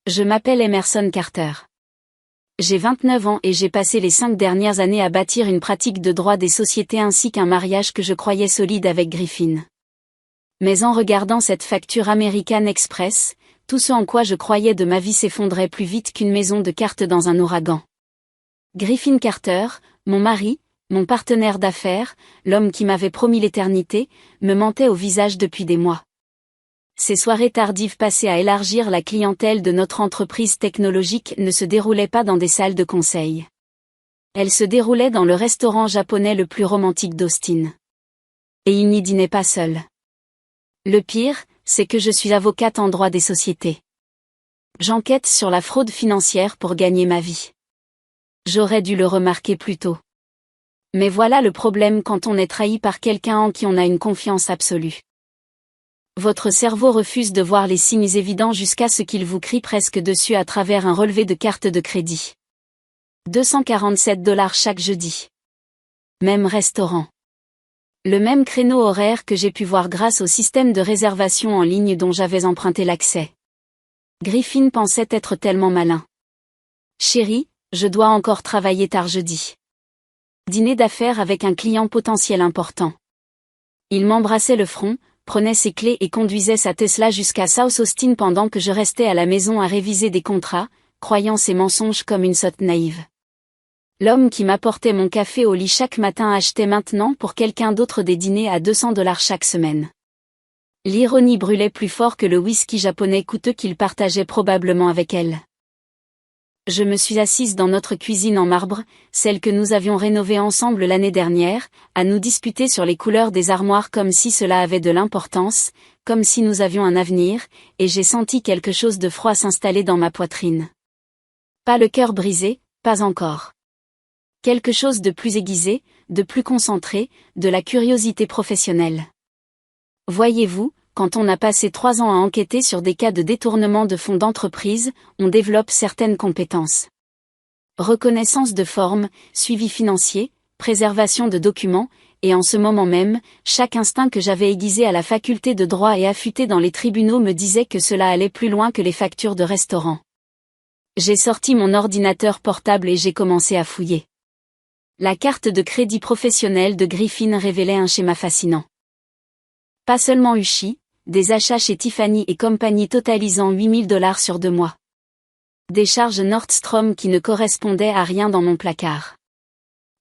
Je m'appelle Emerson Carter. J'ai 29 ans et j'ai passé les 5 dernières années à bâtir une pratique de droit des sociétés ainsi qu'un mariage que je croyais solide avec Griffin. Mais en regardant cette facture American Express, tout ce en quoi je croyais de ma vie s'effondrait plus vite qu'une maison de cartes dans un ouragan. Griffin Carter, mon mari, mon partenaire d'affaires, l'homme qui m'avait promis l'éternité, me mentait au visage depuis des mois. Ces soirées tardives passées à élargir la clientèle de notre entreprise technologique ne se déroulaient pas dans des salles de conseil. Elles se déroulaient dans le restaurant japonais le plus romantique d'Austin. Et il n'y dînait pas seul. Le pire, c'est que je suis avocate en droit des sociétés. J'enquête sur la fraude financière pour gagner ma vie. J'aurais dû le remarquer plus tôt. Mais voilà le problème quand on est trahi par quelqu'un en qui on a une confiance absolue. Votre cerveau refuse de voir les signes évidents jusqu'à ce qu'il vous crie presque dessus à travers un relevé de carte de crédit. 247 $ chaque jeudi. Même restaurant. Le même créneau horaire que j'ai pu voir grâce au système de réservation en ligne dont j'avais emprunté l'accès. Griffin pensait être tellement malin. Chérie, je dois encore travailler tard jeudi. Dîner d'affaires avec un client potentiel important. Il m'embrassait le front, prenait ses clés et conduisait sa Tesla jusqu'à South Austin pendant que je restais à la maison à réviser des contrats, croyant ses mensonges comme une sotte naïve. L'homme qui m'apportait mon café au lit chaque matin achetait maintenant pour quelqu'un d'autre des dîners à 200 $ chaque semaine. L'ironie brûlait plus fort que le whisky japonais coûteux qu'il partageait probablement avec elle. Je me suis assise dans notre cuisine en marbre, celle que nous avions rénovée ensemble l'année dernière, à nous disputer sur les couleurs des armoires comme si cela avait de l'importance, comme si nous avions un avenir, et j'ai senti quelque chose de froid s'installer dans ma poitrine. Pas le cœur brisé, pas encore. Quelque chose de plus aiguisé, de plus concentré, de la curiosité professionnelle. Voyez-vous, quand on a passé 3 ans à enquêter sur des cas de détournement de fonds d'entreprise, on développe certaines compétences. Reconnaissance de forme, suivi financier, préservation de documents, et en ce moment même, chaque instinct que j'avais aiguisé à la faculté de droit et affûté dans les tribunaux me disait que cela allait plus loin que les factures de restaurant. J'ai sorti mon ordinateur portable et j'ai commencé à fouiller. La carte de crédit professionnelle de Griffin révélait un schéma fascinant. Pas seulement Uchi, des achats chez Tiffany et compagnie totalisant 8 000 $ sur 2 mois. Des charges Nordstrom qui ne correspondaient à rien dans mon placard.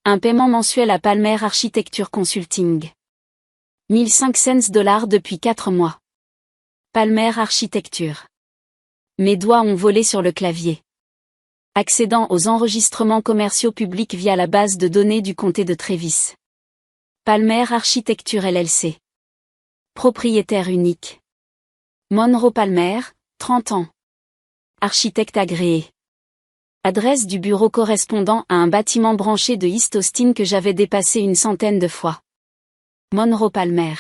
Un paiement mensuel à Palmer Architecture Consulting. 1500 $ depuis 4 mois. Palmer Architecture. Mes doigts ont volé sur le clavier. Accédant aux enregistrements commerciaux publics via la base de données du comté de Travis. Palmer Architecture LLC. Propriétaire unique. Monroe Palmer, 30 ans. Architecte agréé. Adresse du bureau correspondant à un bâtiment branché de East Austin que j'avais dépassé une centaine de fois. Monroe Palmer.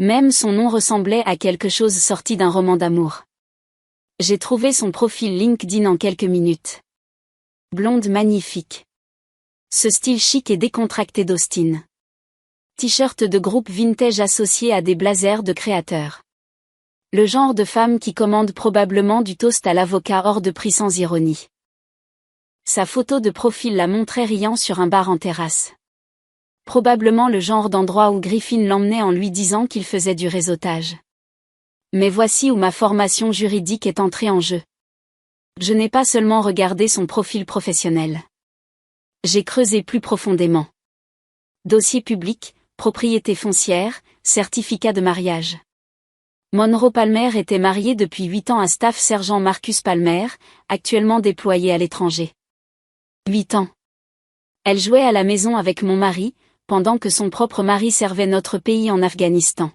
Même son nom ressemblait à quelque chose sorti d'un roman d'amour. J'ai trouvé son profil LinkedIn en quelques minutes. Blonde magnifique. Ce style chic et décontracté d'Austin. T-shirt de groupe vintage associé à des blazers de créateurs. Le genre de femme qui commande probablement du toast à l'avocat hors de prix sans ironie. Sa photo de profil la montrait riant sur un bar en terrasse. Probablement le genre d'endroit où Griffin l'emmenait en lui disant qu'il faisait du réseautage. Mais voici où ma formation juridique est entrée en jeu. Je n'ai pas seulement regardé son profil professionnel. J'ai creusé plus profondément. Dossier public, propriété foncière, certificat de mariage. Monroe Palmer était mariée depuis 8 ans à Staff Sergent Marcus Palmer, actuellement déployé à l'étranger. 8 ans. Elle jouait à la maison avec mon mari, pendant que son propre mari servait notre pays en Afghanistan.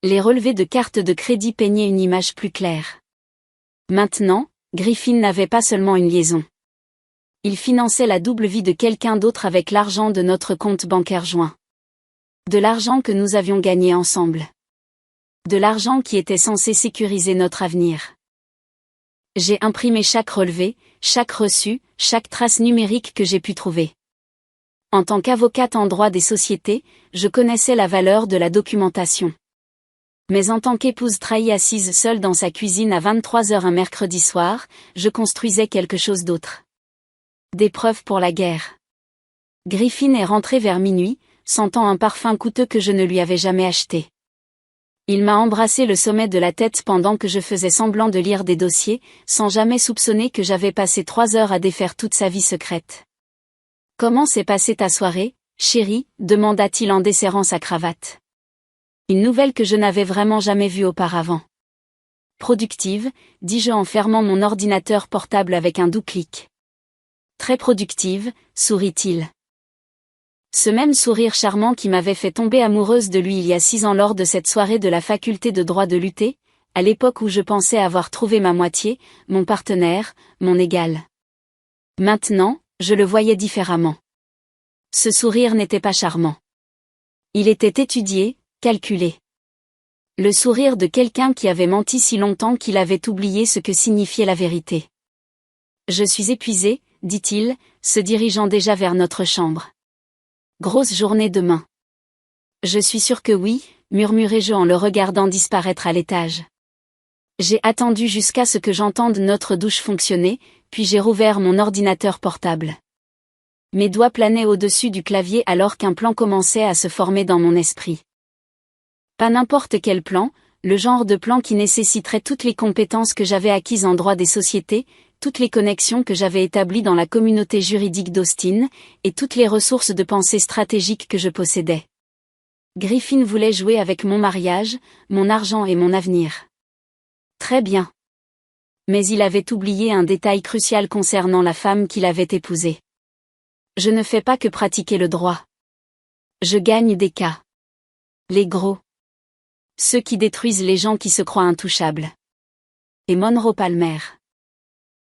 Les relevés de cartes de crédit peignaient une image plus claire. Maintenant, Griffin n'avait pas seulement une liaison. Il finançait la double vie de quelqu'un d'autre avec l'argent de notre compte bancaire joint. De l'argent que nous avions gagné ensemble. De l'argent qui était censé sécuriser notre avenir. J'ai imprimé chaque relevé, chaque reçu, chaque trace numérique que j'ai pu trouver. En tant qu'avocate en droit des sociétés, je connaissais la valeur de la documentation. Mais en tant qu'épouse trahie assise seule dans sa cuisine à 23h un mercredi soir, je construisais quelque chose d'autre. Des preuves pour la guerre. Griffin est rentré vers minuit, sentant un parfum coûteux que je ne lui avais jamais acheté. Il m'a embrassé le sommet de la tête pendant que je faisais semblant de lire des dossiers, sans jamais soupçonner que j'avais passé 3 heures à défaire toute sa vie secrète. « Comment s'est passée ta soirée, chérie ?» demanda-t-il en desserrant sa cravate. Une nouvelle que je n'avais vraiment jamais vue auparavant. « Productive », dis-je en fermant mon ordinateur portable avec un doux clic. « Très productive », sourit-il. Ce même sourire charmant qui m'avait fait tomber amoureuse de lui il y a 6 ans lors de cette soirée de la faculté de droit de l'UT, à l'époque où je pensais avoir trouvé ma moitié, mon partenaire, mon égal. Maintenant, je le voyais différemment. Ce sourire n'était pas charmant. Il était étudié, calculé. Le sourire de quelqu'un qui avait menti si longtemps qu'il avait oublié ce que signifiait la vérité. « Je suis épuisé, dit-il, se dirigeant déjà vers notre chambre. Grosse journée demain. Je suis sûr que oui, murmurai-je en le regardant disparaître à l'étage. J'ai attendu jusqu'à ce que j'entende notre douche fonctionner, puis j'ai rouvert mon ordinateur portable. Mes doigts planaient au-dessus du clavier alors qu'un plan commençait à se former dans mon esprit. Pas n'importe quel plan, le genre de plan qui nécessiterait toutes les compétences que j'avais acquises en droit des sociétés, toutes les connexions que j'avais établies dans la communauté juridique d'Austin, et toutes les ressources de pensée stratégiques que je possédais. Griffin voulait jouer avec mon mariage, mon argent et mon avenir. Très bien. Mais il avait oublié un détail crucial concernant la femme qu'il avait épousée. Je ne fais pas que pratiquer le droit. Je gagne des cas. Les gros. Ceux qui détruisent les gens qui se croient intouchables. Et Monroe Palmer.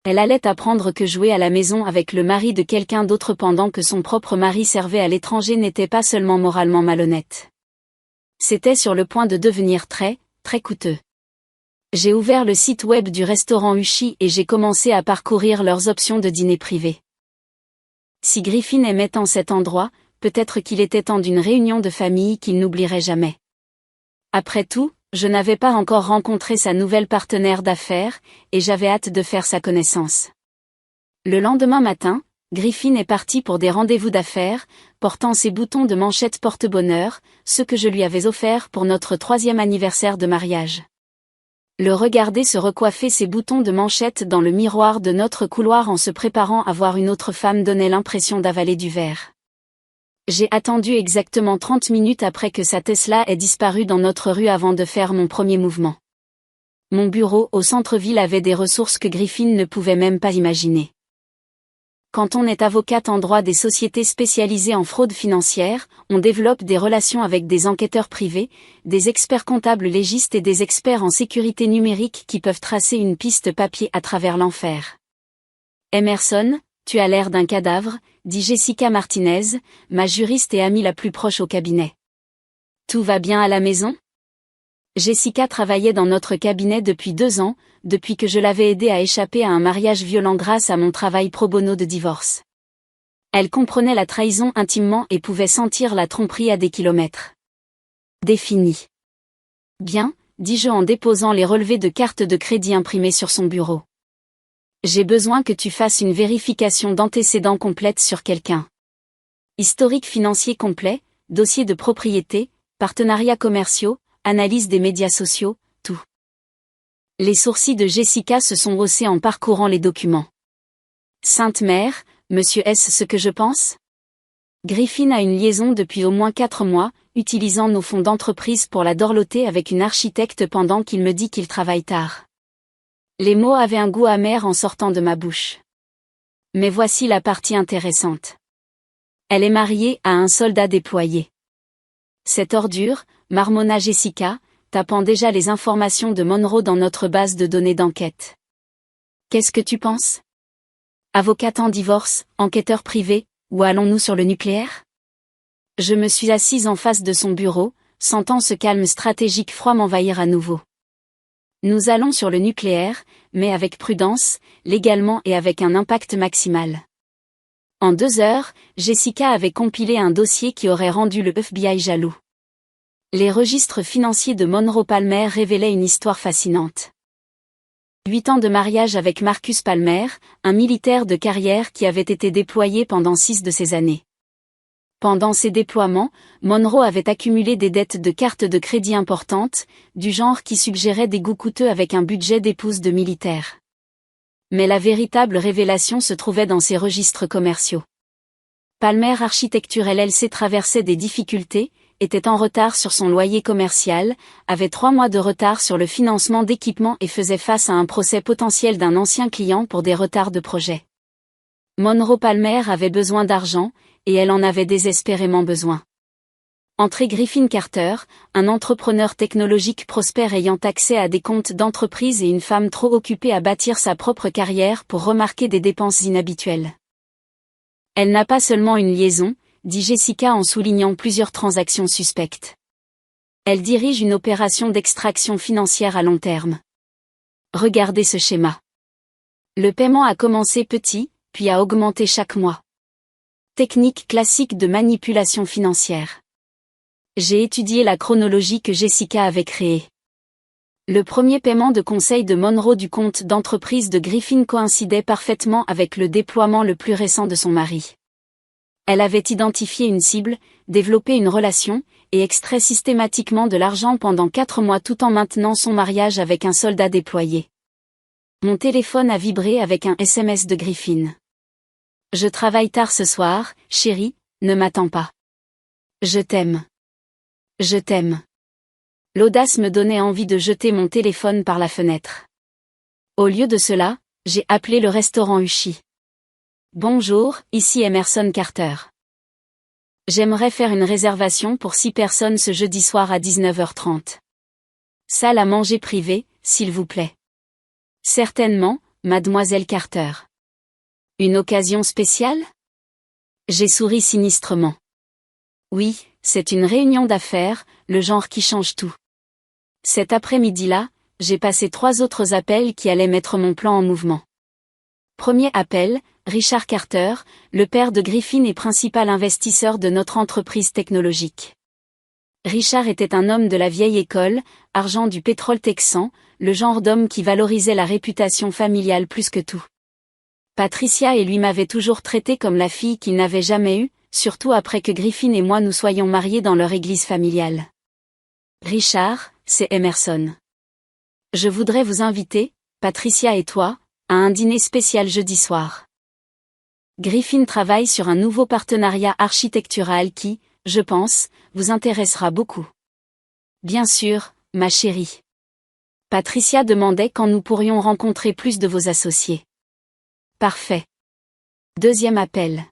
Elle allait apprendre que jouer à la maison avec le mari de quelqu'un d'autre pendant que son propre mari servait à l'étranger n'était pas seulement moralement malhonnête. C'était sur le point de devenir très, très coûteux. J'ai ouvert le site web du restaurant Uchi et j'ai commencé à parcourir leurs options de dîner privé. Si Griffin aimait tant cet endroit, peut-être qu'il était temps d'une réunion de famille qu'il n'oublierait jamais. Après tout, je n'avais pas encore rencontré sa nouvelle partenaire d'affaires, et j'avais hâte de faire sa connaissance. Le lendemain matin, Griffin est parti pour des rendez-vous d'affaires, portant ses boutons de manchette porte-bonheur, ceux que je lui avais offerts pour notre 3e anniversaire de mariage. Le regarder se recoiffer ses boutons de manchette dans le miroir de notre couloir en se préparant à voir une autre femme donnait l'impression d'avaler du verre. J'ai attendu exactement 30 minutes après que sa Tesla ait disparu dans notre rue avant de faire mon premier mouvement. Mon bureau au centre-ville avait des ressources que Griffin ne pouvait même pas imaginer. Quand on est avocate en droit des sociétés spécialisées en fraude financière, on développe des relations avec des enquêteurs privés, des experts comptables légistes et des experts en sécurité numérique qui peuvent tracer une piste papier à travers l'enfer. Emerson, tu as l'air d'un cadavre, dit Jessica Martinez, ma juriste et amie la plus proche au cabinet. Tout va bien à la maison ? Jessica travaillait dans notre cabinet depuis 2 ans, depuis que je l'avais aidée à échapper à un mariage violent grâce à mon travail pro bono de divorce. Elle comprenait la trahison intimement et pouvait sentir la tromperie à des kilomètres. Défini. Bien, dis-je en déposant les relevés de carte de crédit imprimés sur son bureau. J'ai besoin que tu fasses une vérification d'antécédents complète sur quelqu'un. Historique financier complet, dossier de propriété, partenariats commerciaux, analyse des médias sociaux, tout. Les sourcils de Jessica se sont haussés en parcourant les documents. Sainte Mère, monsieur, est-ce ce que je pense ? Griffin a une liaison depuis au moins 4 mois, utilisant nos fonds d'entreprise pour la dorloter avec une architecte pendant qu'il me dit qu'il travaille tard. Les mots avaient un goût amer en sortant de ma bouche. Mais voici la partie intéressante. Elle est mariée à un soldat déployé. Cette ordure, marmonna Jessica, tapant déjà les informations de Monroe dans notre base de données d'enquête. Qu'est-ce que tu penses ? Avocate en divorce, enquêteur privé, ou allons-nous sur le nucléaire ? Je me suis assise en face de son bureau, sentant ce calme stratégique froid m'envahir à nouveau. Nous allons sur le nucléaire, mais avec prudence, légalement et avec un impact maximal. En 2 heures, Jessica avait compilé un dossier qui aurait rendu le FBI jaloux. Les registres financiers de Monroe Palmer révélaient une histoire fascinante. 8 ans de mariage avec Marcus Palmer, un militaire de carrière qui avait été déployé pendant 6 de ces années. Pendant ces déploiements, Monroe avait accumulé des dettes de cartes de crédit importantes, du genre qui suggérait des goûts coûteux avec un budget d'épouse de militaire. Mais la véritable révélation se trouvait dans ses registres commerciaux. Palmer Architecture LLC traversait des difficultés, était en retard sur son loyer commercial, avait 3 mois de retard sur le financement d'équipements et faisait face à un procès potentiel d'un ancien client pour des retards de projet. Monroe Palmer avait besoin d'argent, et elle en avait désespérément besoin. Entrée Griffin Carter, un entrepreneur technologique prospère ayant accès à des comptes d'entreprise et une femme trop occupée à bâtir sa propre carrière pour remarquer des dépenses inhabituelles. Elle n'a pas seulement une liaison, dit Jessica en soulignant plusieurs transactions suspectes. Elle dirige une opération d'extraction financière à long terme. Regardez ce schéma. Le paiement a commencé petit, puis a augmenté chaque mois. Technique classique de manipulation financière. J'ai étudié la chronologie que Jessica avait créée. Le premier paiement de conseil de Monroe du compte d'entreprise de Griffin coïncidait parfaitement avec le déploiement le plus récent de son mari. Elle avait identifié une cible, développé une relation, et extrait systématiquement de l'argent pendant 4 mois tout en maintenant son mariage avec un soldat déployé. Mon téléphone a vibré avec un SMS de Griffin. Je travaille tard ce soir, chérie, ne m'attends pas. Je t'aime. Je t'aime. L'audace me donnait envie de jeter mon téléphone par la fenêtre. Au lieu de cela, j'ai appelé le restaurant Uchi. Bonjour, ici Emerson Carter. J'aimerais faire une réservation pour 6 personnes ce jeudi soir à 19h30. Salle à manger privée, s'il vous plaît. Certainement, mademoiselle Carter. Une occasion spéciale? J'ai souri sinistrement. Oui, c'est une réunion d'affaires, le genre qui change tout. Cet après-midi-là, j'ai passé 3 autres appels qui allaient mettre mon plan en mouvement. Premier appel, Richard Carter, le père de Griffin et principal investisseur de notre entreprise technologique. Richard était un homme de la vieille école, argent du pétrole texan, le genre d'homme qui valorisait la réputation familiale plus que tout. Patricia et lui m'avaient toujours traité comme la fille qu'ils n'avaient jamais eue, surtout après que Griffin et moi nous soyons mariés dans leur église familiale. Richard, c'est Emerson. Je voudrais vous inviter, Patricia et toi, à un dîner spécial jeudi soir. Griffin travaille sur un nouveau partenariat architectural qui, je pense, vous intéressera beaucoup. Bien sûr, ma chérie. Patricia demandait quand nous pourrions rencontrer plus de vos associés. Parfait. Deuxième appel.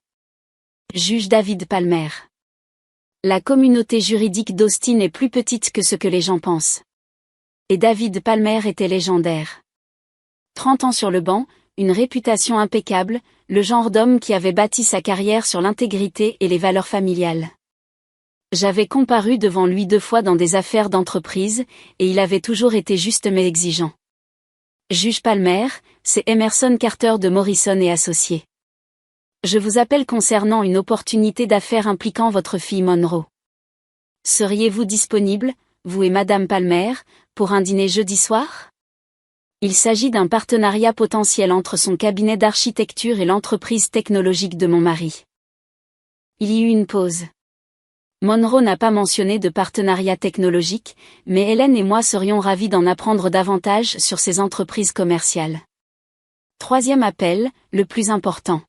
Juge David Palmer. La communauté juridique d'Austin est plus petite que ce que les gens pensent. Et David Palmer était légendaire. 30 ans sur le banc, une réputation impeccable, le genre d'homme qui avait bâti sa carrière sur l'intégrité et les valeurs familiales. J'avais comparu devant lui 2 fois dans des affaires d'entreprise, et il avait toujours été juste mais exigeant. Juge Palmer, c'est Emerson Carter de Morrison et Associés. Je vous appelle concernant une opportunité d'affaires impliquant votre fille Monroe. Seriez-vous disponible, vous et Madame Palmer, pour un dîner jeudi soir? Il s'agit d'un partenariat potentiel entre son cabinet d'architecture et l'entreprise technologique de mon mari. Il y eut une pause. Monroe n'a pas mentionné de partenariat technologique, mais Hélène et moi serions ravis d'en apprendre davantage sur ces entreprises commerciales. Troisième appel, le plus important.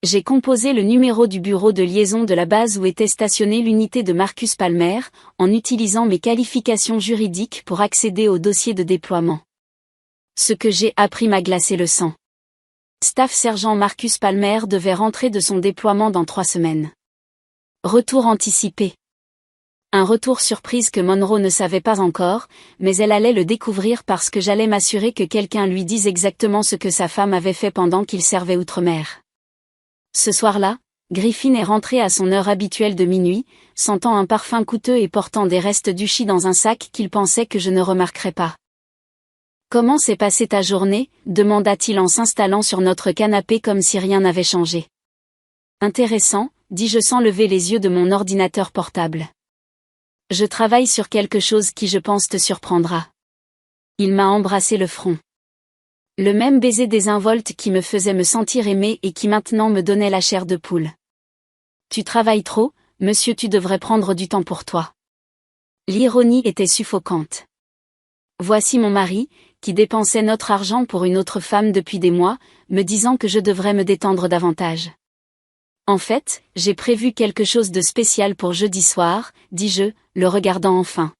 J'ai composé le numéro du bureau de liaison de la base où était stationnée l'unité de Marcus Palmer, en utilisant mes qualifications juridiques pour accéder au dossier de déploiement. Ce que j'ai appris m'a glacé le sang. Staff Sergent Marcus Palmer devait rentrer de son déploiement dans 3 semaines. Retour anticipé. Un retour surprise que Monroe ne savait pas encore, mais elle allait le découvrir parce que j'allais m'assurer que quelqu'un lui dise exactement ce que sa femme avait fait pendant qu'il servait outre-mer. Ce soir-là, Griffin est rentré à son heure habituelle de minuit, sentant un parfum coûteux et portant des restes d'Uchi dans un sac qu'il pensait que je ne remarquerais pas. « Comment s'est passée ta journée ?» demanda-t-il en s'installant sur notre canapé comme si rien n'avait changé. « Intéressant », dis-je sans lever les yeux de mon ordinateur portable. Je travaille sur quelque chose qui je pense te surprendra. Il m'a embrassé le front. Le même baiser désinvolte qui me faisait me sentir aimé et qui maintenant me donnait la chair de poule. Tu travailles trop, monsieur, tu devrais prendre du temps pour toi. L'ironie était suffocante. Voici mon mari, qui dépensait notre argent pour une autre femme depuis des mois, me disant que je devrais me détendre davantage. En fait, j'ai prévu quelque chose de spécial pour jeudi soir, dis-je, le regardant enfin.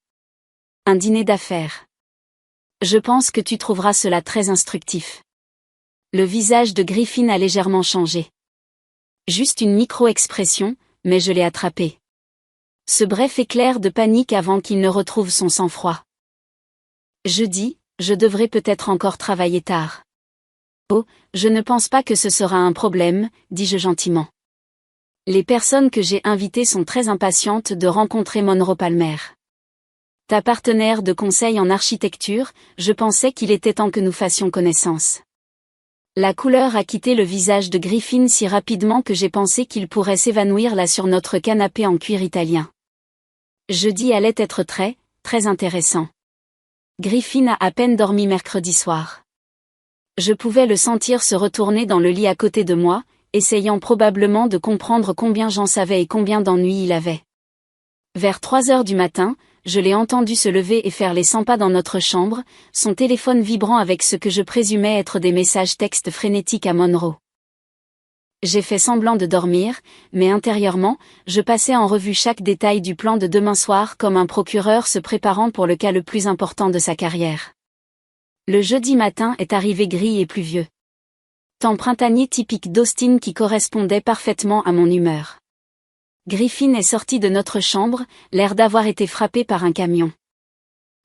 Un dîner d'affaires. Je pense que tu trouveras cela très instructif. Le visage de Griffin a légèrement changé. Juste une micro-expression, mais je l'ai attrapé. Ce bref éclair de panique avant qu'il ne retrouve son sang-froid. Jeudi, je devrais peut-être encore travailler tard. Oh, je ne pense pas que ce sera un problème, dis-je gentiment. Les personnes que j'ai invitées sont très impatientes de rencontrer Monroe Palmer. Ta partenaire de conseil en architecture, je pensais qu'il était temps que nous fassions connaissance. La couleur a quitté le visage de Griffin si rapidement que j'ai pensé qu'il pourrait s'évanouir là sur notre canapé en cuir italien. Jeudi allait être très, très intéressant. Griffin a à peine dormi mercredi soir. Je pouvais le sentir se retourner dans le lit à côté de moi, essayant probablement de comprendre combien j'en savais et combien d'ennuis il avait. Vers 3 heures du matin, je l'ai entendu se lever et faire les 100 pas dans notre chambre, son téléphone vibrant avec ce que je présumais être des messages textes frénétiques à Monroe. J'ai fait semblant de dormir, mais intérieurement, je passais en revue chaque détail du plan de demain soir comme un procureur se préparant pour le cas le plus important de sa carrière. Le jeudi matin est arrivé gris et pluvieux. Temps printanier typique d'Austin qui correspondait parfaitement à mon humeur. Griffin est sorti de notre chambre, l'air d'avoir été frappé par un camion.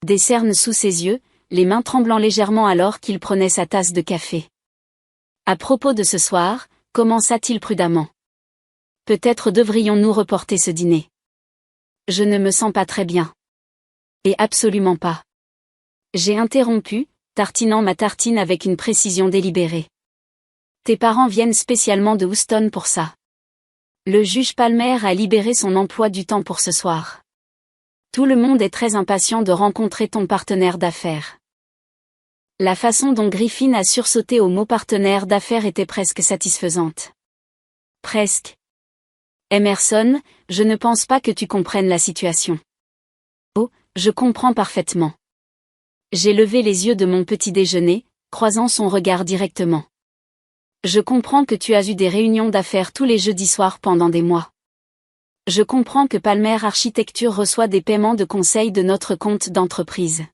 Des cernes sous ses yeux, les mains tremblant légèrement alors qu'il prenait sa tasse de café. À propos de ce soir, commença-t-il prudemment. Peut-être devrions-nous reporter ce dîner. Je ne me sens pas très bien. Et absolument pas. J'ai interrompu, tartinant ma tartine avec une précision délibérée. Tes parents viennent spécialement de Houston pour ça. Le juge Palmer a libéré son emploi du temps pour ce soir. Tout le monde est très impatient de rencontrer ton partenaire d'affaires. La façon dont Griffin a sursauté au mot partenaire d'affaires était presque satisfaisante. Presque. Emerson, je ne pense pas que tu comprennes la situation. Oh, je comprends parfaitement. J'ai levé les yeux de mon petit déjeuner, croisant son regard directement. Je comprends que tu as eu des réunions d'affaires tous les jeudis soirs pendant des mois. Je comprends que Palmer Architecture reçoit des paiements de conseil de notre compte d'entreprise.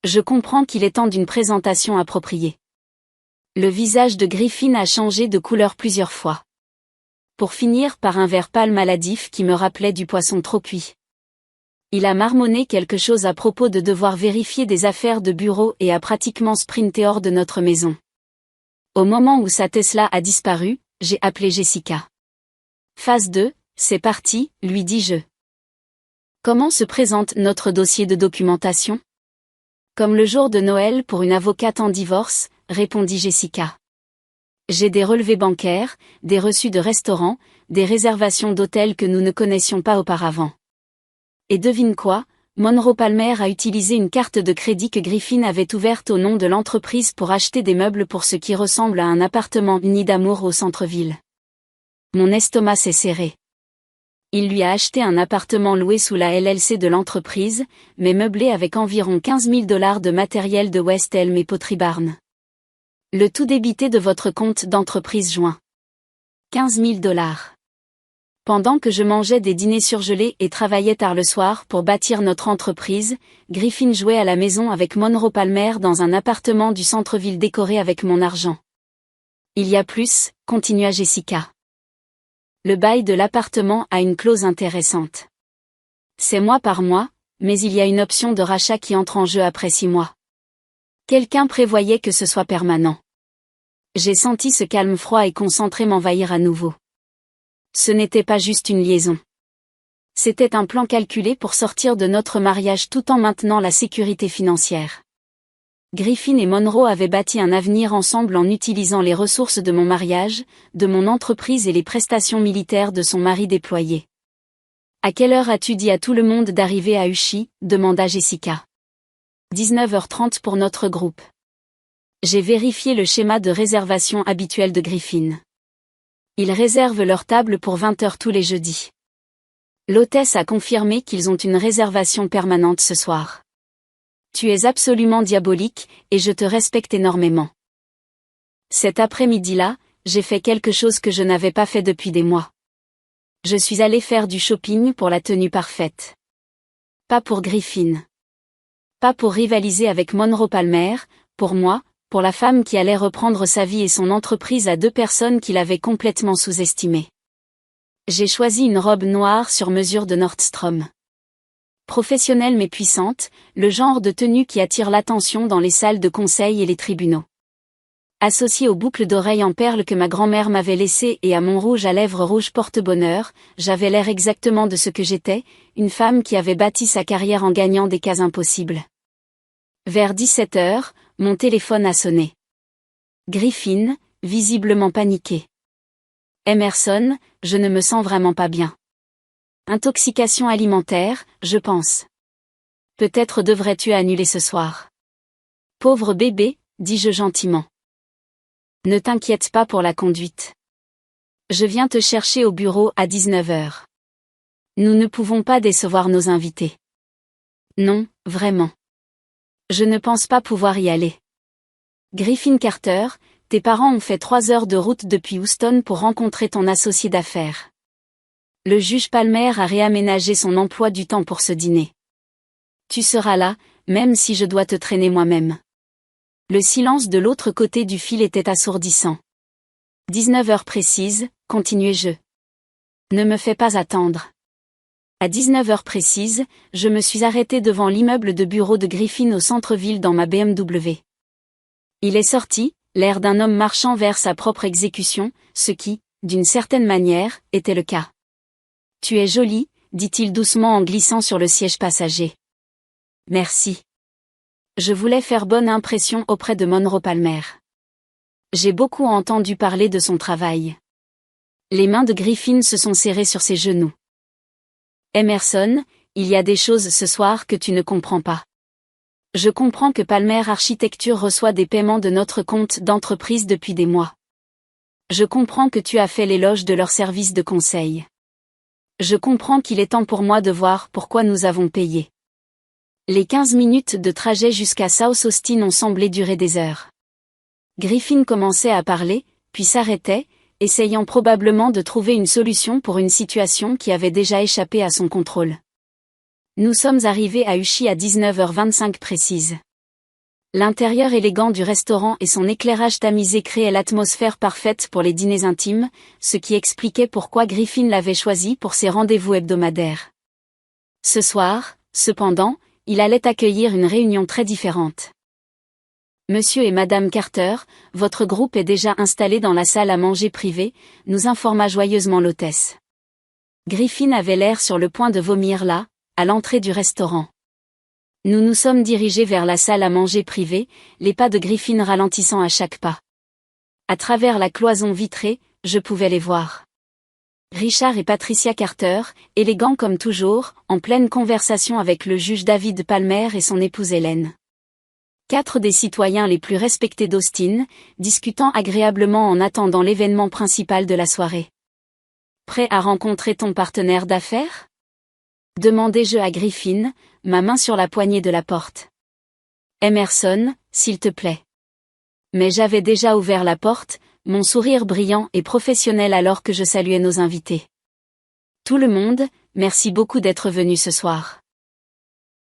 Je comprends qu'il est temps d'une présentation appropriée. Le visage de Griffin a changé de couleur plusieurs fois. Pour finir par un vert pâle maladif qui me rappelait du poisson trop cuit. Il a marmonné quelque chose à propos de devoir vérifier des affaires de bureau et a pratiquement sprinté hors de notre maison. Au moment où sa Tesla a disparu, j'ai appelé Jessica. Phase 2, c'est parti, lui dis-je. Comment se présente notre dossier de documentation ? Comme le jour de Noël pour une avocate en divorce, répondit Jessica. J'ai des relevés bancaires, des reçus de restaurants, des réservations d'hôtels que nous ne connaissions pas auparavant. Et devine quoi ? Monroe Palmer a utilisé une carte de crédit que Griffin avait ouverte au nom de l'entreprise pour acheter des meubles pour ce qui ressemble à un appartement uni d'amour au centre-ville. Mon estomac s'est serré. Il lui a acheté un appartement loué sous la LLC de l'entreprise, mais meublé avec environ 15 000 $ de matériel de West Elm et Pottery Barn. Le tout débité de votre compte d'entreprise joint. 15 000 $. Pendant que je mangeais des dîners surgelés et travaillais tard le soir pour bâtir notre entreprise, Griffin jouait à la maison avec Monroe Palmer dans un appartement du centre-ville décoré avec mon argent. Il y a plus, continua Jessica. Le bail de l'appartement a une clause intéressante. C'est mois par mois, mais il y a une option de rachat qui entre en jeu après 6 mois. Quelqu'un prévoyait que ce soit permanent. J'ai senti ce calme froid et concentré m'envahir à nouveau. Ce n'était pas juste une liaison. C'était un plan calculé pour sortir de notre mariage tout en maintenant la sécurité financière. Griffin et Monroe avaient bâti un avenir ensemble en utilisant les ressources de mon mariage, de mon entreprise et les prestations militaires de son mari déployé. À quelle heure as-tu dit à tout le monde d'arriver à Uchi, demanda Jessica. 19h30 pour notre groupe. J'ai vérifié le schéma de réservation habituel de Griffin. Ils réservent leur table pour 20h tous les jeudis. L'hôtesse a confirmé qu'ils ont une réservation permanente ce soir. Tu es absolument diabolique, et je te respecte énormément. Cet après-midi-là, j'ai fait quelque chose que je n'avais pas fait depuis des mois. Je suis allée faire du shopping pour la tenue parfaite. Pas pour Griffin. Pas pour rivaliser avec Monroe Palmer, pour moi, pour la femme qui allait reprendre sa vie et son entreprise à deux personnes qui l'avaient complètement sous-estimée. J'ai choisi une robe noire sur mesure de Nordstrom. Professionnelle mais puissante, le genre de tenue qui attire l'attention dans les salles de conseil et les tribunaux. Associée aux boucles d'oreilles en perles que ma grand-mère m'avait laissées et à mon rouge à lèvres rouge porte-bonheur, j'avais l'air exactement de ce que j'étais, une femme qui avait bâti sa carrière en gagnant des cases impossibles. Vers 17h, mon téléphone a sonné. Griffin, visiblement paniqué. Emerson, je ne me sens vraiment pas bien. Intoxication alimentaire, je pense. Peut-être devrais-tu annuler ce soir. Pauvre bébé, dis-je gentiment. Ne t'inquiète pas pour la conduite. Je viens te chercher au bureau à 19h. Nous ne pouvons pas décevoir nos invités. Non, vraiment. Je ne pense pas pouvoir y aller. Griffin Carter, tes parents ont fait 3 heures de route depuis Houston pour rencontrer ton associé d'affaires. Le juge Palmer a réaménagé son emploi du temps pour ce dîner. Tu seras là, même si je dois te traîner moi-même. Le silence de l'autre côté du fil était assourdissant. 19h précise, continuai-je. Ne me fais pas attendre. À 19h précise, je me suis arrêté devant l'immeuble de bureau de Griffin au centre-ville dans ma BMW. Il est sorti, l'air d'un homme marchant vers sa propre exécution, ce qui, d'une certaine manière, était le cas. Tu es jolie, dit-il doucement en glissant sur le siège passager. Merci. Je voulais faire bonne impression auprès de Monroe Palmer. J'ai beaucoup entendu parler de son travail. Les mains de Griffin se sont serrées sur ses genoux. Emerson, il y a des choses ce soir que tu ne comprends pas. Je comprends que Palmer Architecture reçoit des paiements de notre compte d'entreprise depuis des mois. Je comprends que tu as fait l'éloge de leur service de conseil. Je comprends qu'il est temps pour moi de voir pourquoi nous avons payé. Les 15 minutes de trajet jusqu'à South Austin ont semblé durer des heures. Griffin commençait à parler, puis s'arrêtait, essayant probablement de trouver une solution pour une situation qui avait déjà échappé à son contrôle. Nous sommes arrivés à Uchi à 19h25 précise. L'intérieur élégant du restaurant et son éclairage tamisé créaient l'atmosphère parfaite pour les dîners intimes, ce qui expliquait pourquoi Griffin l'avait choisi pour ses rendez-vous hebdomadaires. Ce soir, cependant, il allait accueillir une réunion très différente. Monsieur et Madame Carter, votre groupe est déjà installé dans la salle à manger privée, nous informa joyeusement l'hôtesse. Griffin avait l'air sur le point de vomir là, à l'entrée du restaurant. Nous nous sommes dirigés vers la salle à manger privée, les pas de Griffin ralentissant à chaque pas. À travers la cloison vitrée, je pouvais les voir. Richard et Patricia Carter, élégants comme toujours, en pleine conversation avec le juge David Palmer et son épouse Hélène. 4 des citoyens les plus respectés d'Austin, discutant agréablement en attendant l'événement principal de la soirée. Prêt à rencontrer ton partenaire d'affaires ? Demandai-je à Griffin, ma main sur la poignée de la porte. Emerson, s'il te plaît. Mais j'avais déjà ouvert la porte, mon sourire brillant et professionnel alors que je saluais nos invités. Tout le monde, merci beaucoup d'être venu ce soir.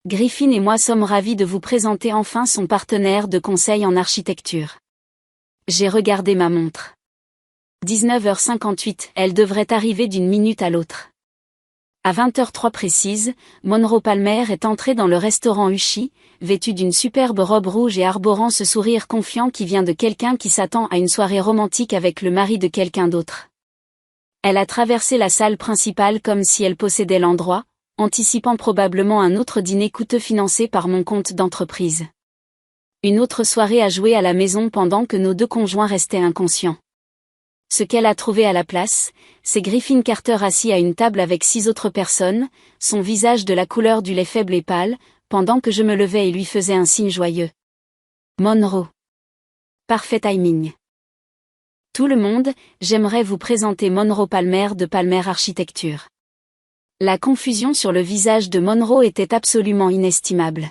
Griffin et moi sommes ravis de vous présenter enfin son partenaire de conseil en architecture. J'ai regardé ma montre. 19h58, elle devrait arriver d'une minute à l'autre. À 20h03 précise, Monroe Palmer est entré dans le restaurant Uchi, vêtu d'une superbe robe rouge et arborant ce sourire confiant qui vient de quelqu'un qui s'attend à une soirée romantique avec le mari de quelqu'un d'autre. Elle a traversé la salle principale comme si elle possédait l'endroit, anticipant probablement un autre dîner coûteux financé par mon compte d'entreprise. Une autre soirée à jouer à la maison pendant que nos 2 conjoints restaient inconscients. Ce qu'elle a trouvé à la place, c'est Griffin Carter assis à une table avec 6 autres personnes, son visage de la couleur du lait faible et pâle, pendant que je me levais et lui faisais un signe joyeux. Monroe. Parfait timing. Tout le monde, j'aimerais vous présenter Monroe Palmer de Palmer Architecture. La confusion sur le visage de Monroe était absolument inestimable.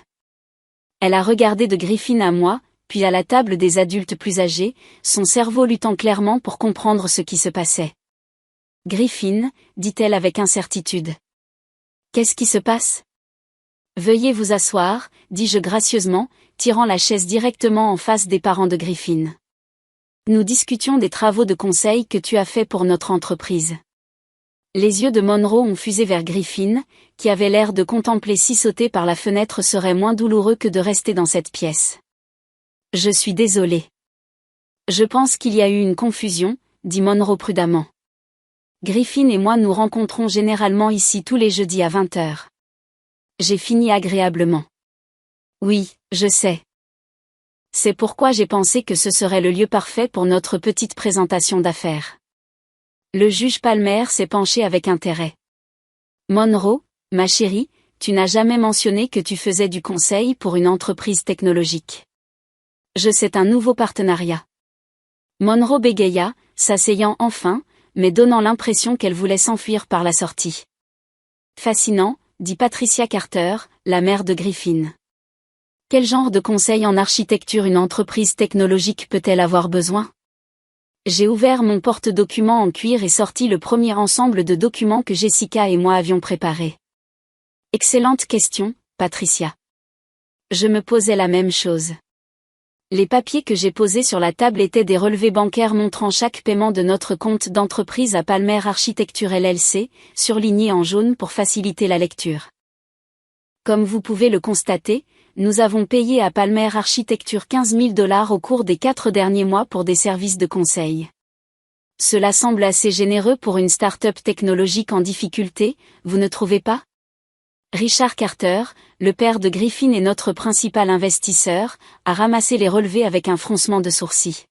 Elle a regardé de Griffin à moi, puis à la table des adultes plus âgés, son cerveau luttant clairement pour comprendre ce qui se passait. Griffin, dit-elle avec incertitude. Qu'est-ce qui se passe? Veuillez vous asseoir, dis-je gracieusement, tirant la chaise directement en face des parents de Griffin. Nous discutions des travaux de conseil que tu as faits pour notre entreprise. Les yeux de Monroe ont fusé vers Griffin, qui avait l'air de contempler si sauter par la fenêtre serait moins douloureux que de rester dans cette pièce. Je suis désolé. Je pense qu'il y a eu une confusion, dit Monroe prudemment. Griffin et moi nous rencontrons généralement ici tous les jeudis à 20h. J'ai fini agréablement. Oui, je sais. C'est pourquoi j'ai pensé que ce serait le lieu parfait pour notre petite présentation d'affaires. Le juge Palmer s'est penché avec intérêt. Monroe, ma chérie, tu n'as jamais mentionné que tu faisais du conseil pour une entreprise technologique. C'est un nouveau partenariat. Monroe bégaya, s'asseyant enfin, mais donnant l'impression qu'elle voulait s'enfuir par la sortie. Fascinant, dit Patricia Carter, la mère de Griffin. Quel genre de conseil en architecture une entreprise technologique peut-elle avoir besoin? J'ai ouvert mon porte-documents en cuir et sorti le premier ensemble de documents que Jessica et moi avions préparés. Excellente question, Patricia. Je me posais la même chose. Les papiers que j'ai posés sur la table étaient des relevés bancaires montrant chaque paiement de notre compte d'entreprise à Palmer Architecture LLC, surlignés en jaune pour faciliter la lecture. Comme vous pouvez le constater, nous avons payé à Palmer Architecture 15 000 $ au cours des 4 derniers mois pour des services de conseil. Cela semble assez généreux pour une start-up technologique en difficulté, vous ne trouvez pas? Richard Carter, le père de Griffin et notre principal investisseur, a ramassé les relevés avec un froncement de sourcils.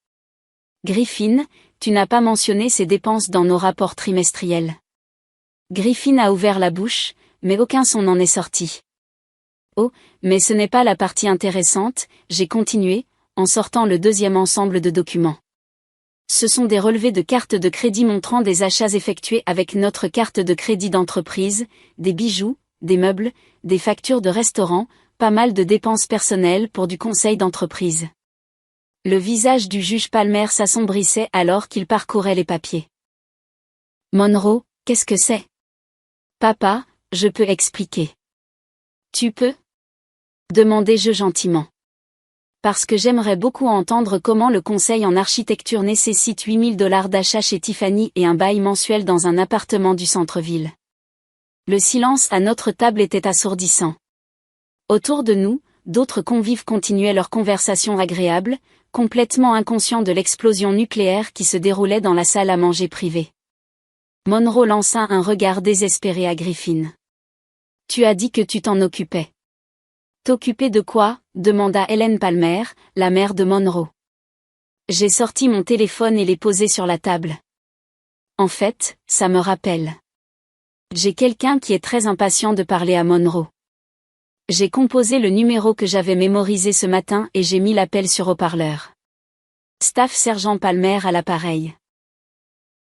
Griffin, tu n'as pas mentionné ces dépenses dans nos rapports trimestriels. Griffin a ouvert la bouche, mais aucun son n'en est sorti. Oh, mais ce n'est pas la partie intéressante, j'ai continué, en sortant le deuxième ensemble de documents. Ce sont des relevés de cartes de crédit montrant des achats effectués avec notre carte de crédit d'entreprise, des bijoux, des meubles, des factures de restaurant, pas mal de dépenses personnelles pour du conseil d'entreprise. Le visage du juge Palmer s'assombrissait alors qu'il parcourait les papiers. Monroe, qu'est-ce que c'est? Papa, je peux expliquer. Tu peux? Demandai-je gentiment. Parce que j'aimerais beaucoup entendre comment le conseil en architecture nécessite 8 000 $ d'achat chez Tiffany et un bail mensuel dans un appartement du centre-ville. Le silence à notre table était assourdissant. Autour de nous, d'autres convives continuaient leur conversation agréable, complètement inconscients de l'explosion nucléaire qui se déroulait dans la salle à manger privée. Monroe lança un regard désespéré à Griffin. Tu as dit que tu t'en occupais. T'occuper de quoi? Demanda Helen Palmer, la mère de Monroe. J'ai sorti mon téléphone et l'ai posé sur la table. En fait, ça me rappelle. J'ai quelqu'un qui est très impatient de parler à Monroe. J'ai composé le numéro que j'avais mémorisé ce matin et j'ai mis l'appel sur haut-parleur. Staff Sergent Palmer à l'appareil.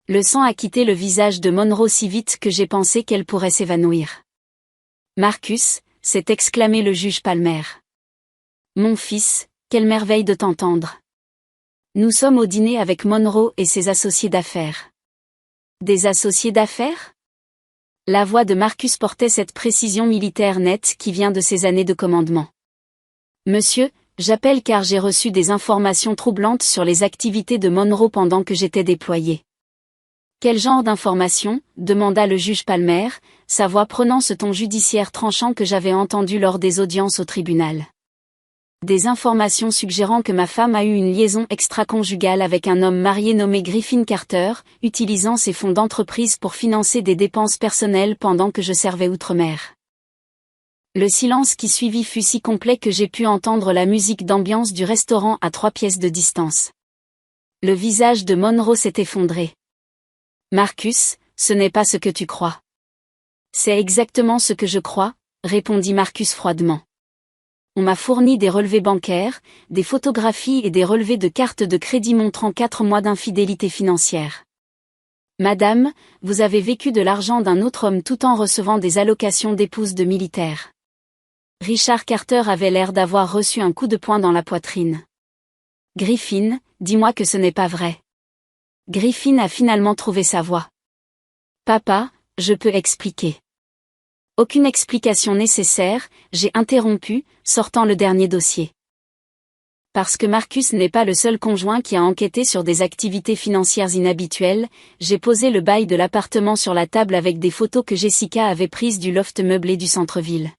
Le sang a quitté le visage de Monroe si vite que j'ai pensé qu'elle pourrait s'évanouir. Marcus, s'est exclamé le juge Palmer. Mon fils, quelle merveille de t'entendre. Nous sommes au dîner avec Monroe et ses associés d'affaires. Des associés d'affaires? La voix de Marcus portait cette précision militaire nette qui vient de ses années de commandement. Monsieur, j'appelle car j'ai reçu des informations troublantes sur les activités de Monroe pendant que j'étais déployé. Quel genre d'informations? Demanda le juge Palmer, sa voix prenant ce ton judiciaire tranchant que j'avais entendu lors des audiences au tribunal. Des informations suggérant que ma femme a eu une liaison extra-conjugale avec un homme marié nommé Griffin Carter, utilisant ses fonds d'entreprise pour financer des dépenses personnelles pendant que je servais outre-mer. Le silence qui suivit fut si complet que j'ai pu entendre la musique d'ambiance du restaurant à 3 pièces de distance. Le visage de Monroe s'est effondré. Marcus, ce n'est pas ce que tu crois. C'est exactement ce que je crois, répondit Marcus froidement. On m'a fourni des relevés bancaires, des photographies et des relevés de cartes de crédit montrant 4 mois d'infidélité financière. Madame, vous avez vécu de l'argent d'un autre homme tout en recevant des allocations d'épouse de militaire. Richard Carter avait l'air d'avoir reçu un coup de poing dans la poitrine. Griffin, dis-moi que ce n'est pas vrai. Griffin a finalement trouvé sa voie. Papa, je peux expliquer. Aucune explication nécessaire, j'ai interrompu, sortant le dernier dossier. Parce que Marcus n'est pas le seul conjoint qui a enquêté sur des activités financières inhabituelles, j'ai posé le bail de l'appartement sur la table avec des photos que Jessica avait prises du loft meublé du centre-ville.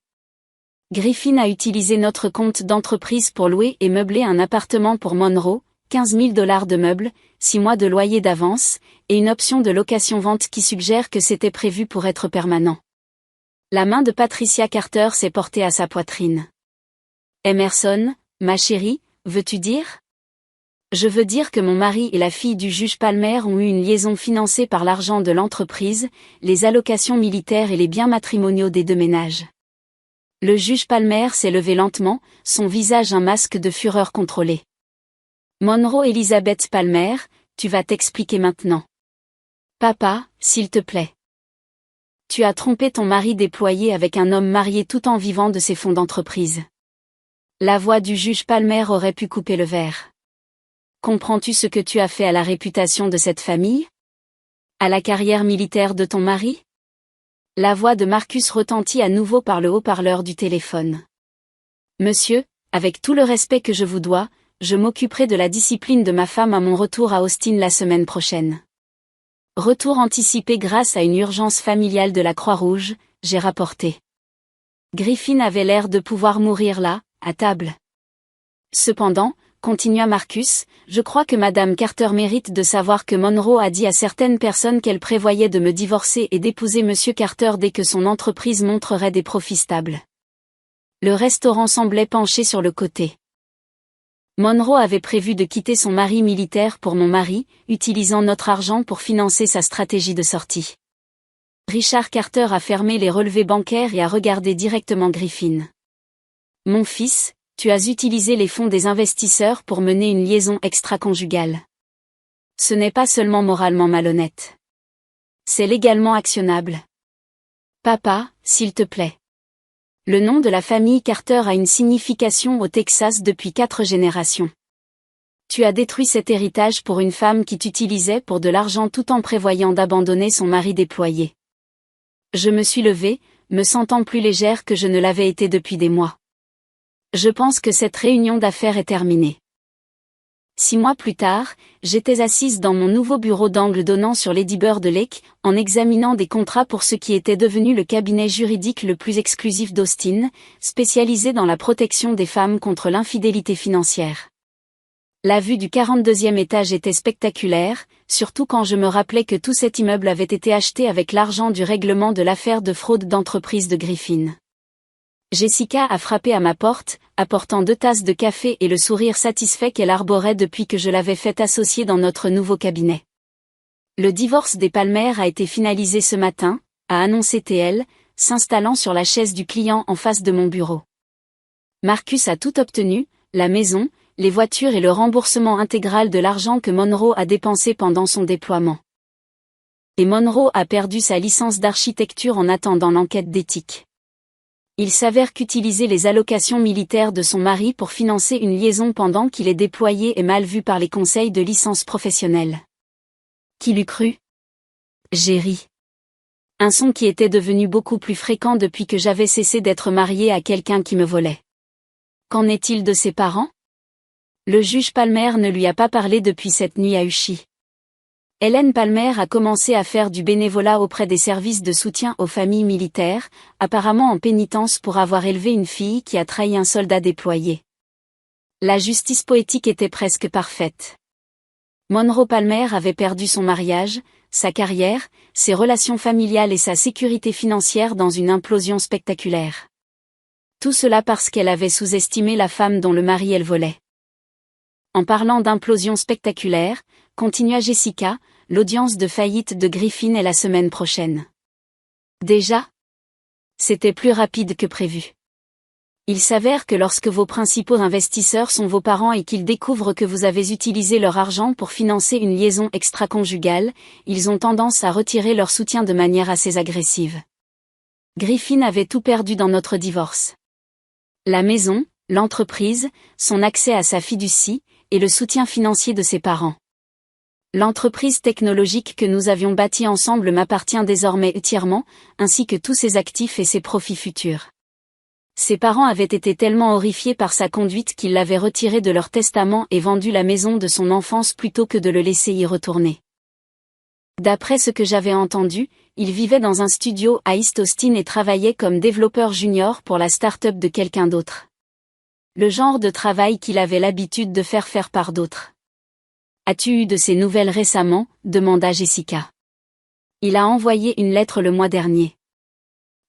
Griffin a utilisé notre compte d'entreprise pour louer et meubler un appartement pour Monroe, 15 000 $ de meubles, 6 mois de loyer d'avance, et une option de location-vente qui suggère que c'était prévu pour être permanent. La main de Patricia Carter s'est portée à sa poitrine. Emerson, ma chérie, veux-tu dire? Je veux dire que mon mari et la fille du juge Palmer ont eu une liaison financée par l'argent de l'entreprise, les allocations militaires et les biens matrimoniaux des deux ménages. Le juge Palmer s'est levé lentement, son visage un masque de fureur contrôlée. Monroe Elizabeth Palmer, tu vas t'expliquer maintenant. Papa, s'il te plaît. Tu as trompé ton mari déployé avec un homme marié tout en vivant de ses fonds d'entreprise. La voix du juge Palmer aurait pu couper le verre. Comprends-tu ce que tu as fait à la réputation de cette famille? À la carrière militaire de ton mari? La voix de Marcus retentit à nouveau par le haut-parleur du téléphone. Monsieur, avec tout le respect que je vous dois, je m'occuperai de la discipline de ma femme à mon retour à Austin la semaine prochaine. Retour anticipé grâce à une urgence familiale de la Croix-Rouge, j'ai rapporté. Griffin avait l'air de pouvoir mourir là, à table. Cependant, continua Marcus, je crois que Madame Carter mérite de savoir que Monroe a dit à certaines personnes qu'elle prévoyait de me divorcer et d'épouser Monsieur Carter dès que son entreprise montrerait des profits stables. Le restaurant semblait pencher sur le côté. Monroe avait prévu de quitter son mari militaire pour mon mari, utilisant notre argent pour financer sa stratégie de sortie. Richard Carter a fermé les relevés bancaires et a regardé directement Griffin. Mon fils, tu as utilisé les fonds des investisseurs pour mener une liaison extra-conjugale. Ce n'est pas seulement moralement malhonnête. C'est légalement actionnable. Papa, s'il te plaît. Le nom de la famille Carter a une signification au Texas depuis 4 générations. Tu as détruit cet héritage pour une femme qui t'utilisait pour de l'argent tout en prévoyant d'abandonner son mari déployé. Je me suis levée, me sentant plus légère que je ne l'avais été depuis des mois. Je pense que cette réunion d'affaires est terminée. 6 mois plus tard, j'étais assise dans mon nouveau bureau d'angle donnant sur Lady Bird Lake, en examinant des contrats pour ce qui était devenu le cabinet juridique le plus exclusif d'Austin, spécialisé dans la protection des femmes contre l'infidélité financière. La vue du 42e étage était spectaculaire, surtout quand je me rappelais que tout cet immeuble avait été acheté avec l'argent du règlement de l'affaire de fraude d'entreprise de Griffin. Jessica a frappé à ma porte, apportant 2 tasses de café et le sourire satisfait qu'elle arborait depuis que je l'avais fait associer dans notre nouveau cabinet. Le divorce des Palmer a été finalisé ce matin, a annoncé TL, s'installant sur la chaise du client en face de mon bureau. Marcus a tout obtenu, la maison, les voitures et le remboursement intégral de l'argent que Monroe a dépensé pendant son déploiement. Et Monroe a perdu sa licence d'architecture en attendant l'enquête d'éthique. Il s'avère qu'utiliser les allocations militaires de son mari pour financer une liaison pendant qu'il est déployé est mal vu par les conseils de licence professionnelle. Qui l'eût cru? J'ai ri. Un son qui était devenu beaucoup plus fréquent depuis que j'avais cessé d'être mariée à quelqu'un qui me volait. Qu'en est-il de ses parents? Le juge Palmer ne lui a pas parlé depuis cette nuit à Uchi. Hélène Palmer a commencé à faire du bénévolat auprès des services de soutien aux familles militaires, apparemment en pénitence pour avoir élevé une fille qui a trahi un soldat déployé. La justice poétique était presque parfaite. Monroe Palmer avait perdu son mariage, sa carrière, ses relations familiales et sa sécurité financière dans une implosion spectaculaire. Tout cela parce qu'elle avait sous-estimé la femme dont le mari elle volait. En parlant d'implosion spectaculaire, continua Jessica, l'audience de faillite de Griffin est la semaine prochaine. Déjà? C'était plus rapide que prévu. Il s'avère que lorsque vos principaux investisseurs sont vos parents et qu'ils découvrent que vous avez utilisé leur argent pour financer une liaison extra-conjugale, ils ont tendance à retirer leur soutien de manière assez agressive. Griffin avait tout perdu dans notre divorce. La maison, l'entreprise, son accès à sa fiducie, et le soutien financier de ses parents. L'entreprise technologique que nous avions bâtie ensemble m'appartient désormais entièrement, ainsi que tous ses actifs et ses profits futurs. Ses parents avaient été tellement horrifiés par sa conduite qu'ils l'avaient retiré de leur testament et vendu la maison de son enfance plutôt que de le laisser y retourner. D'après ce que j'avais entendu, il vivait dans un studio à East Austin et travaillait comme développeur junior pour la start-up de quelqu'un d'autre. Le genre de travail qu'il avait l'habitude de faire par d'autres. « As-tu eu de ces nouvelles récemment ?» demanda Jessica. Il a envoyé une lettre le mois dernier.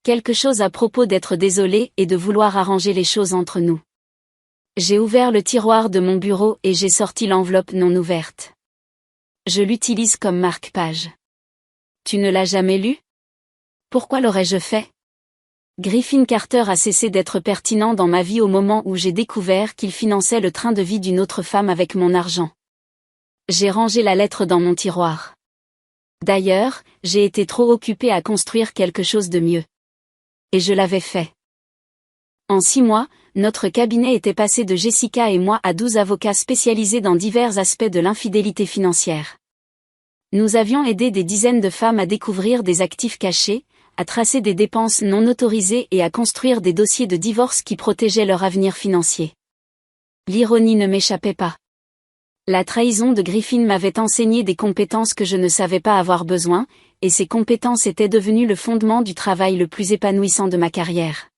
Quelque chose à propos d'être désolé et de vouloir arranger les choses entre nous. J'ai ouvert le tiroir de mon bureau et j'ai sorti l'enveloppe non ouverte. Je l'utilise comme marque-page. Tu ne l'as jamais lu? Pourquoi l'aurais-je fait? Griffin Carter a cessé d'être pertinent dans ma vie au moment où j'ai découvert qu'il finançait le train de vie d'une autre femme avec mon argent. J'ai rangé la lettre dans mon tiroir. D'ailleurs, j'ai été trop occupée à construire quelque chose de mieux. Et je l'avais fait. En 6 mois, notre cabinet était passé de Jessica et moi à 12 avocats spécialisés dans divers aspects de l'infidélité financière. Nous avions aidé des dizaines de femmes à découvrir des actifs cachés, à tracer des dépenses non autorisées et à construire des dossiers de divorce qui protégeaient leur avenir financier. L'ironie ne m'échappait pas. La trahison de Griffin m'avait enseigné des compétences que je ne savais pas avoir besoin, et ces compétences étaient devenues le fondement du travail le plus épanouissant de ma carrière.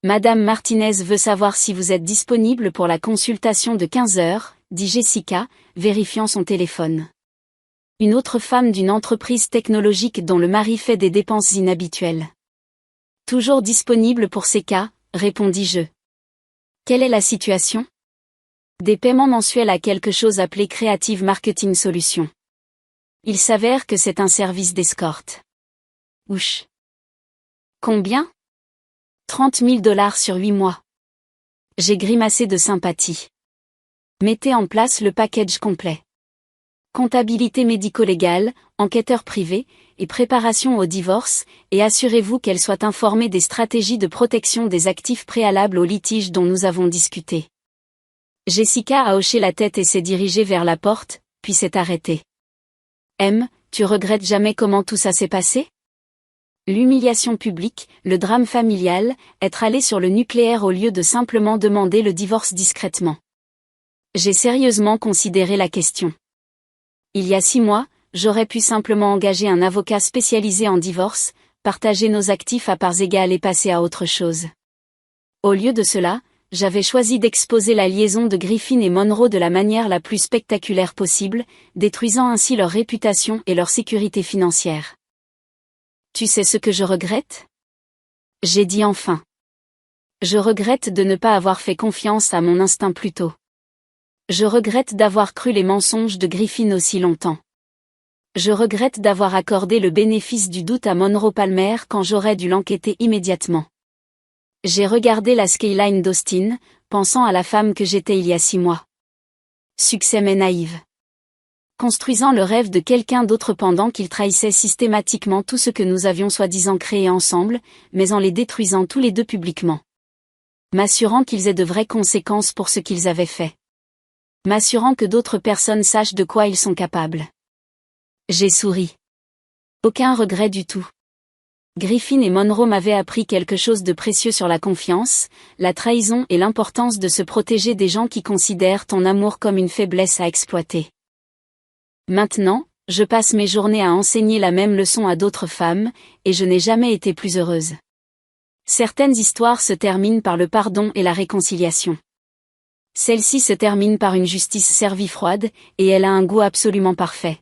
Madame Martinez veut savoir si vous êtes disponible pour la consultation de 15 heures, dit Jessica, vérifiant son téléphone. Une autre femme d'une entreprise technologique dont le mari fait des dépenses inhabituelles. Toujours disponible pour ces cas, répondis-je. Quelle est la situation? Des paiements mensuels à quelque chose appelé Creative Marketing Solutions. Il s'avère que c'est un service d'escorte. Ouch. Combien? 30 000 $ sur 8 mois. J'ai grimacé de sympathie. Mettez en place le package complet. Comptabilité médico-légale, enquêteur privé, et préparation au divorce, et assurez-vous qu'elle soit informée des stratégies de protection des actifs préalables au litige dont nous avons discuté. Jessica a hoché la tête et s'est dirigée vers la porte, puis s'est arrêtée. Tu regrettes jamais comment tout ça s'est passé? L'humiliation publique, le drame familial, être allé sur le nucléaire au lieu de simplement demander le divorce discrètement. J'ai sérieusement considéré la question. Il y a 6 mois, j'aurais pu simplement engager un avocat spécialisé en divorce, partager nos actifs à parts égales et passer à autre chose. Au lieu de cela, j'avais choisi d'exposer la liaison de Griffin et Monroe de la manière la plus spectaculaire possible, détruisant ainsi leur réputation et leur sécurité financière. Tu sais ce que je regrette? J'ai dit enfin. Je regrette de ne pas avoir fait confiance à mon instinct plus tôt. Je regrette d'avoir cru les mensonges de Griffin aussi longtemps. Je regrette d'avoir accordé le bénéfice du doute à Monroe Palmer quand j'aurais dû l'enquêter immédiatement. J'ai regardé la skyline d'Austin, pensant à la femme que j'étais il y a 6 mois. Succès mais naïve. Construisant le rêve de quelqu'un d'autre pendant qu'il trahissait systématiquement tout ce que nous avions soi-disant créé ensemble, mais en les détruisant tous les deux publiquement. M'assurant qu'ils aient de vraies conséquences pour ce qu'ils avaient fait. M'assurant que d'autres personnes sachent de quoi ils sont capables. J'ai souri. Aucun regret du tout. Griffin et Monroe m'avaient appris quelque chose de précieux sur la confiance, la trahison et l'importance de se protéger des gens qui considèrent ton amour comme une faiblesse à exploiter. Maintenant, je passe mes journées à enseigner la même leçon à d'autres femmes, et je n'ai jamais été plus heureuse. Certaines histoires se terminent par le pardon et la réconciliation. Celle-ci se termine par une justice servie froide, et elle a un goût absolument parfait.